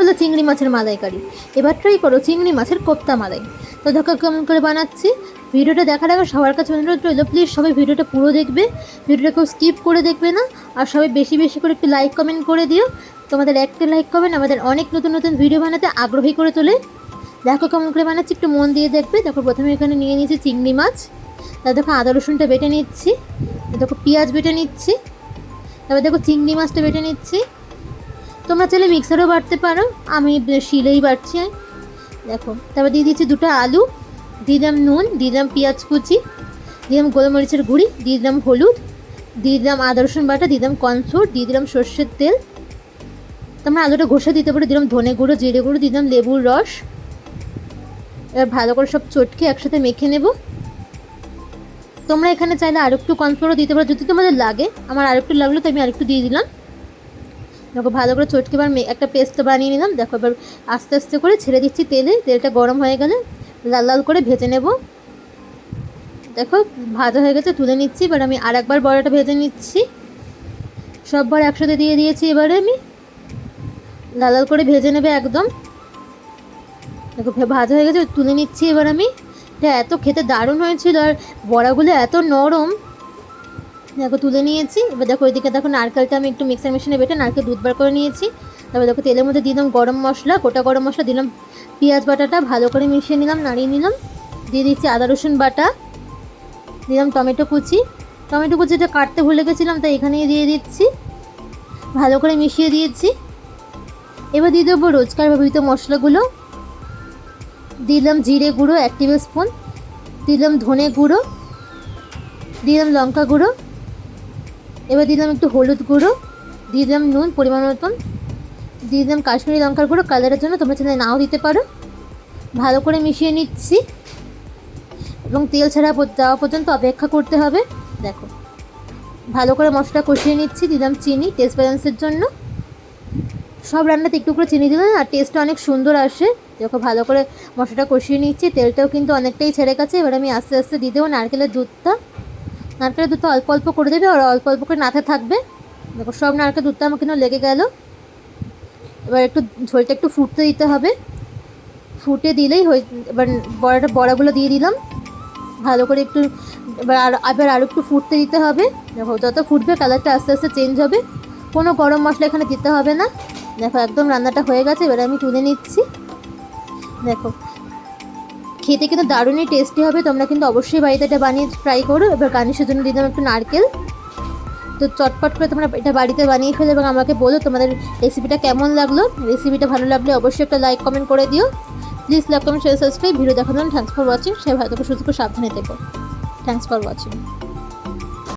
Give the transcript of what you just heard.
বলে চিংড়ি মাছের মালাইকারি, এবার ট্রাই করো চিংড়ি মাছের কোপ্তা মালাই। তো দেখো কেমন করে বানাচ্ছি। ভিডিওটা দেখার আগে সবার কাছে অনুরোধ রইল, প্লিজ সবাই ভিডিওটা পুরো দেখবে, ভিডিওটা কেউ স্কিপ করে দেখবে না। আর সবাই বেশি বেশি করে একটু লাইক কমেন্ট করে দিও। তোমাদের একটা লাইক কমেন্ট আমাদের অনেক নতুন নতুন ভিডিও বানাতে আগ্রহী করে তোলে। দেখো কেমন করে বানাচ্ছি, একটু মন দিয়ে দেখবে। দেখো প্রথমে এখানে নিয়ে নিয়েছি চিংড়ি মাছ, তারপর দেখো আদা রসুনটা বেটে নিচ্ছি, দেখো পেঁয়াজ বেটে নিচ্ছি, তারপর দেখো চিংড়ি মাছটা বেটে নিচ্ছি। তোমরা চাইলে মিক্সারও বাটতে পারো, আমি শিলেই বাটছি। দেখো তারপর দিয়ে দিচ্ছি দুটো আলু, দিয়ে দিলাম নুন, দিয়ে দিলাম পেঁয়াজ কুচি, দিয়ে দিলাম গোলমরিচের গুঁড়ি, দিয়ে দিলাম হলুদ, দিয়ে দিলাম আদা রসুন বাটা, দিয়ে দিলাম কর্নফ্লোর, দিয়ে দিলাম সর্ষের তেল। তোমরা আলুটা ঘষে দিতে পারো, দিলাম ধনে গুঁড়ো, জিরে গুঁড়ো, দিয়ে দিলাম লেবুর রস। এবার ভালো করে সব চটকে একসাথে মেখে নেব। তোমরা এখানে চাইলে আরেকটু কর্নফ্লোরও দিতে পারো যদি তোমাদের লাগে, আমার আরেকটু লাগলো তো আমি আরেকটু দিয়ে দিলাম। দেখো ভালো করে চটকে এবার একটা পেস্ট বানিয়ে নিলাম। দেখো এবার আস্তে আস্তে করে ছেড়ে দিচ্ছি তেলে, তেলটা গরম হয়ে গেলে লাল লাল করে ভেজে নেব। দেখো ভাজা হয়ে গেছে, তুলে নিচ্ছি। এবার আমি আরেকবার বড়াটা ভেজে নিচ্ছি, সব বড়া একসাথে দিয়ে দিয়েছি। এবারে আমি লাল লাল করে ভেজে নেবে একদম। দেখো ভাজা হয়ে গেছে, তুলে নিচ্ছি। এবার আমি এটা এত খেতে দারুণ হয়েছিল, আর বড়াগুলো এত নরম। দেখো তুলে নিয়েছি। এবার দেখো ওইদিকে দেখো নারকেলটা আমি একটু মিক্সার মেশিনে বেটে নারকেল দুধ বার করে নিয়েছি। তারপর দেখো তেলের মধ্যে দিলাম গরম মশলা, গোটা গরম মশলা দিলাম, পেঁয়াজ বাটাটা ভালো করে মিশিয়ে নিলাম, নাড়িয়ে নিলাম। দিয়ে দিচ্ছি আদা রসুন বাটা, দিলাম টমেটো কুচি, টমেটো কুচিটা কাটতে ভুলে গেছিলাম তাই এখানেই দিয়ে দিচ্ছি, ভালো করে মিশিয়ে দিয়েছি। এবার দিয়ে দেবো রোজকার ব্যবহৃত মশলাগুলো। দিলাম জিরে গুঁড়ো 1 টেবিল স্পুন, দিলাম ধনে গুঁড়ো, দিলাম লঙ্কা গুঁড়ো, এবার দিলাম একটু হলুদ গুঁড়ো, দিয়ে দিলাম নুন পরিমাণ মতন, দিয়ে দিলাম কাশ্মীরি লঙ্কার গুঁড়ো কালারের জন্য, তোমরা চাইলে নাও দিতে পারো। ভালো করে মিশিয়ে নিচ্ছি এবং তেল ছাড়া যাওয়া পর্যন্ত অপেক্ষা করতে হবে। দেখো ভালো করে মশলা কষিয়ে নিচ্ছি, দিলাম চিনি টেস্ট ব্যালেন্সের জন্য। সব রান্নাতে একটু করে চিনি দিলাম আর টেস্টটা অনেক সুন্দর আসে। দেখো ভালো করে মশলাটা কষিয়ে নিচ্ছি, তেলটাও কিন্তু অনেকটাই ছেড়ে গেছে। এবার আমি আস্তে আস্তে দিয়ে দেবো নারকেলের দুধটা। নারকেলের দুধটা অল্প অল্প করে দেবে আর অল্প অল্প করে নাতে থাকবে। দেখো সব নারকেল দুধটা আমার কিন্তু লেগে গেল। এবার একটু ঝোলটা একটু ফুটতে দিতে হবে, ফুটে দিলেই এবার বড়াগুলো দিয়ে দিলাম ভালো করে একটু। এবার আরও একটু ফুটতে দিতে হবে। দেখো যত ফুটবে কালারটা আস্তে আস্তে চেঞ্জ হবে। কোনো গরম মশলা এখানে দিতে হবে না। দেখো একদম রান্নাটা হয়ে গেছে, এবার আমি তুলে নিচ্ছি। দেখো খেতে কিন্তু দারুণই টেস্টি হবে, তোমরা কিন্তু অবশ্যই বাড়িতে এটা বানিয়ে ট্রাই করো। এবার গার্নিশের জন্য দিলাম একটু নারকেল। তো চটপট করে তোমরা এটা বাড়িতে বানিয়ে ফেলো এবং আমাকে বলো তোমাদের রেসিপিটা কেমন লাগলো। রেসিপিটা ভালো লাগলে অবশ্যই একটা লাইক কমেন্ট করে দিও। Please like comment share subscribe. Video দেখার জন্য থ্যাঙ্কস ফর ওয়াচিং। সবাই ভালো থেকে সুস্থ করে সাবধানে থেকো। Thanks for watching.